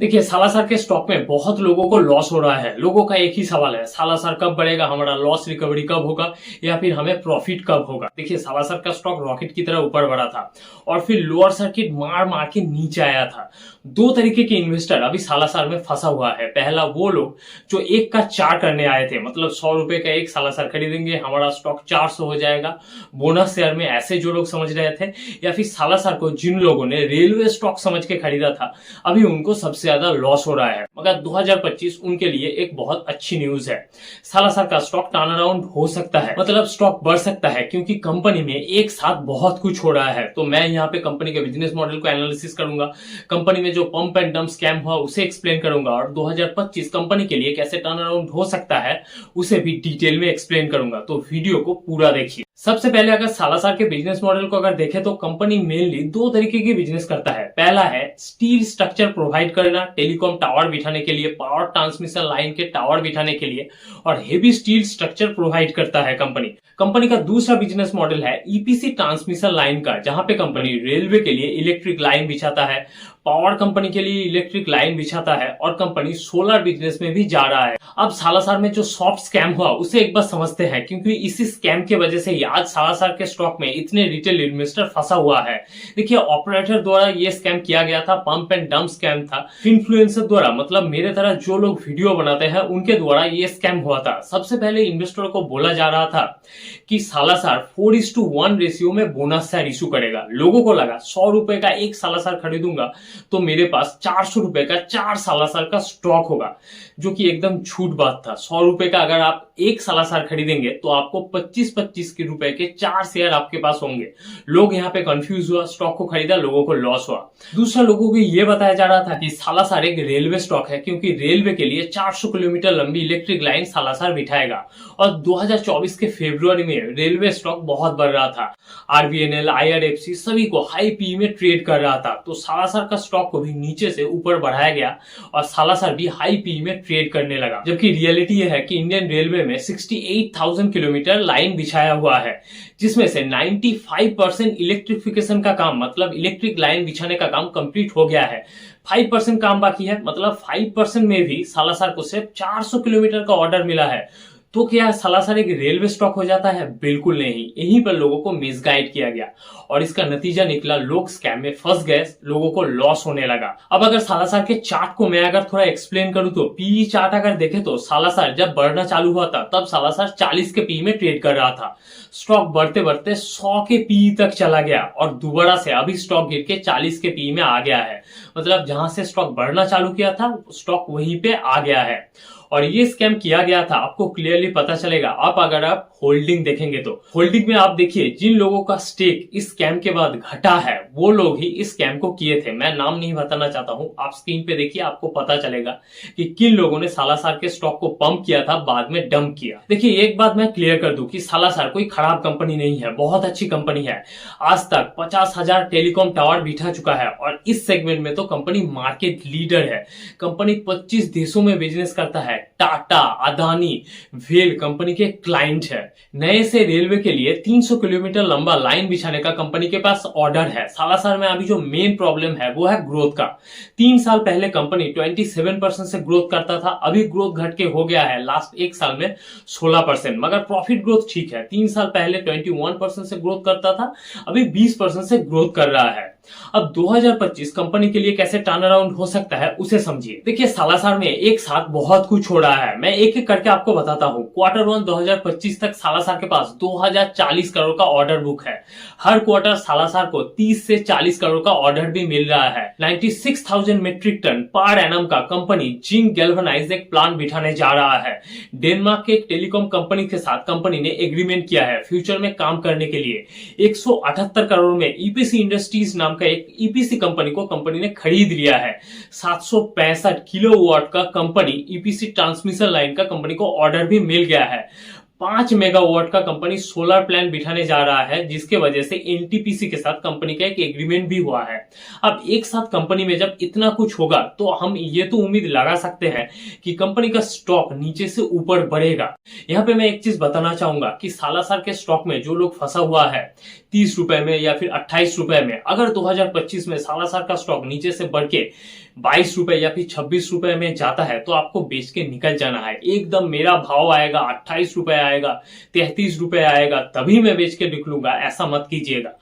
देखिए, सालासर के स्टॉक में बहुत लोगों को लॉस हो रहा है। लोगों का एक ही सवाल है, सालासर कब बढ़ेगा, हमारा लॉस रिकवरी कब होगा या फिर हमें प्रॉफिट कब होगा। देखिए, सालासर का स्टॉक रॉकेट की तरह ऊपर बढ़ा था और फिर लोअर सर्किट मार मार के नीचे आया था। दो तरीके के इन्वेस्टर अभी सालासर में फंसा हुआ है। पहला वो लोग जो एक का चार करने आए थे, मतलब 100 रुपए का एक सालासर खरीदेंगे, हमारा स्टॉक 400 हो जाएगा। बोनस शेयर में ऐसे जो लोग समझ रहे थे, या फिर सालासर को जिन लोगों ने रेलवे स्टॉक समझ के खरीदा था, अभी उनको सबसे ज्यादा लॉस हो रहा है। मगर 2025 उनके लिए एक बहुत अच्छी न्यूज है। सालासर का स्टॉक टर्न अराउंड हो सकता है, मतलब स्टॉक बढ़ सकता है, क्योंकि कंपनी में एक साथ बहुत कुछ हो रहा है। तो मैं यहाँ पे कंपनी के बिजनेस मॉडल को एनालिसिस करूंगा, कंपनी में जो पंप एंड डंप स्कैम हुआ उसे एक्सप्लेन करूंगा, और 2025 कंपनी के लिए कैसे टर्न अराउंड हो सकता है उसे भी डिटेल में एक्सप्लेन करूंगा। तो वीडियो को पूरा देखिए। सबसे पहले अगर सालासर के बिजनेस मॉडल को अगर देखें तो कंपनी मेनली दो तरीके की बिजनेस करता है। पहला है स्टील स्ट्रक्चर प्रोवाइड करना, टेलीकॉम टावर बिठाने के लिए, पावर ट्रांसमिशन लाइन के टावर बिठाने के लिए, और हेवी स्टील स्ट्रक्चर प्रोवाइड करता है कंपनी का दूसरा बिजनेस मॉडल है ईपीसी ट्रांसमिशन लाइन का, जहां पे कंपनी रेलवे के लिए इलेक्ट्रिक लाइन बिछाता है, पावर कंपनी के लिए इलेक्ट्रिक लाइन बिछाता है, और कंपनी सोलर बिजनेस में भी जा रहा है। अब सालासर में जो सॉफ्ट स्कैम हुआ उसे एक बार समझते हैं, क्योंकि इसी स्कैम की वजह से ही आज सालासर के स्टॉक में इतने रिटेल इन्वेस्टर फंसा हुआ है। देखिए, ऑपरेटर द्वारा ये स्कैम किया गया था, पंप एंड डंप स्कैम था। इन्फ्लुएंसर द्वारा, मतलब मेरे तरह जो लोग वीडियो बनाते हैं उनके द्वारा ये स्कैम हुआ था। सबसे पहले इन्वेस्टरों को बोला जा रहा था कि सालासर 4:1 रेशियो में बोनस शेयर इशू करेगा। लोगों को लगा 100 रुपए का एक सालासर खरीदूंगा तो मेरे पास 400 रुपए का 4 सालासर का स्टॉक होगा, जो कि एकदम झूठ बात था। 100 रुपए का अगर आप एक सालासर खरीदेंगे तो आपको 25-25 के रुपए के 4 शेयर आपके पास होंगे। लोग यहाँ पे कंफ्यूज हुआ, स्टॉक को खरीदा, लोगों को लॉस हुआ। दूसरा, लोगों को ये बताया जा रहा था कि सालासर एक रेलवे स्टॉक है, क्योंकि रेलवे के लिए 400 किलोमीटर लंबी इलेक्ट्रिक लाइन सालासर बिठाएगा। और 2024 के फरवरी में रेलवे स्टॉक बहुत बढ़ रहा था। आरबीएनएल, आईआरएफसी सभी को हाई पी में ट्रेड कर रहा था, तो सालासर का स्टॉक को भी नीचे से ऊपर बढ़ाया गया और सालासर भी हाई पी में ट्रेड करने लगा। जबकि रियलिटी यह है कि इंडियन रेलवे में 68,000 किलोमीटर लाइन बिछाया हुआ है, जिसमें से 95% इलेक्ट्रिफिकेशन का काम, मतलब इलेक्ट्रिक लाइन बिछाने का काम कंप्लीट हो गया है। 5% काम बाकी है, मतलब 5% में भी सालासर को सिर्फ 400 किलोमीटर का ऑर्डर मिला है। तो क्या सालासर एक रेलवे स्टॉक हो जाता है? बिल्कुल नहीं। यहीं पर लोगों को मिसगाइड किया गया और इसका नतीजा निकला, लोग स्कैम में फंस गए, लोगों को लॉस होने लगा। अब अगर सालासर के चार्ट को मैं अगर थोड़ा एक्सप्लेन करूं तो पीई चार्ट अगर देखें तो सालासर जब बढ़ना चालू हुआ था तब सालासर 40 के पीई में ट्रेड कर रहा था। स्टॉक बढ़ते बढ़ते 100 के पीई तक चला गया और दोबारा से अभी स्टॉक गिर के 40 के पीई में आ गया है। मतलब जहां से स्टॉक बढ़ना चालू किया था स्टॉक वहीं पे आ गया है। और ये स्कैम किया गया था, आपको क्लियरली पता चलेगा आप अगर आप होल्डिंग देखेंगे तो। होल्डिंग में आप देखिए जिन लोगों का स्टेक इस स्कैम के बाद घटा है वो लोग ही इस स्कैम को किए थे। मैं नाम नहीं बताना चाहता हूं, आप स्क्रीन पे देखिए, आपको पता चलेगा कि किन लोगों ने सालासर के स्टॉक को पंप किया था, बाद में डंप किया। देखिए, एक बात मैं क्लियर कर दूं कि सालासर कोई खराब कंपनी नहीं है, बहुत अच्छी कंपनी है। आज तक 50,000 टेलीकॉम टावर बिठा चुका है और इस सेगमेंट में तो कंपनी मार्केट लीडर है। कंपनी 25 देशों में बिजनेस करता है। टाटा, अदानी, वेल कंपनी के क्लाइंट है। नए से रेलवे के लिए 300 किलोमीटर लंबा लाइन बिछाने का कंपनी के पास ऑर्डर है। सालासर में अभी जो मेन प्रॉब्लम है वो है ग्रोथ का। 3 साल पहले कंपनी 27% से ग्रोथ करता था, अभी ग्रोथ घट के हो गया है लास्ट एक साल में 16%। मगर प्रॉफिट ग्रोथ ठीक है। 3 साल पहले 21% से ग्रोथ करता था, अभी 20% से ग्रोथ कर रहा है। अब 2025 कंपनी के लिए कैसे टर्न अराउंड हो सकता है उसे समझिए। देखिए, सालासर में एक साथ बहुत कुछ हो रहा है, मैं एक एक करके आपको बताता हूं। Q1 2025 तक सालासर के पास 2040 करोड़ का ऑर्डर बुक है। हर क्वार्टर सालासर को 30 से 40 करोड़ का ऑर्डर भी मिल रहा है। 96,000 मीट्रिक टन पर एनम का कंपनी जिंक गैल्वेनाइज्ड प्लांट बिठाने जा रहा है। डेनमार्क के एक टेलीकॉम कंपनी के साथ कंपनी ने एग्रीमेंट किया है फ्यूचर में काम करने के लिए। 178 करोड़ में ईपीसी इंडस्ट्रीज नाम का एक ईपीसी कंपनी को कंपनी ने खरीद लिया है। 765 किलोवाट का कंपनी ईपीसी ट्रांसमिशन लाइन का कंपनी को ऑर्डर भी मिल गया है। 5 मेगावाट का कंपनी सोलर प्लांट बिठाने जा रहा है, जिसके वजह से एनटीपीसी के साथ कंपनी का एक एग्रीमेंट भी हुआ है। अब एक साथ कंपनी में जब इतना कुछ होगा तो हम ये तो उम्मीद लगा सकते हैं कि कंपनी का स्टॉक नीचे से ऊपर बढ़ेगा। यहाँ पे मैं एक चीज बताना चाहूंगा कि सालासर के स्टॉक में जो लोग फंसा हुआ है 30 रुपए में या फिर 28 रुपए में, अगर 2025 में सालासर का स्टॉक नीचे से बढ़ के 22 रुपए या फिर 26 रुपए में जाता है तो आपको बेच के निकल जाना है। एकदम मेरा भाव आएगा 28 रुपए आएगा, 33 रुपए आएगा तभी मैं बेच के निकलूंगा, ऐसा मत कीजिएगा।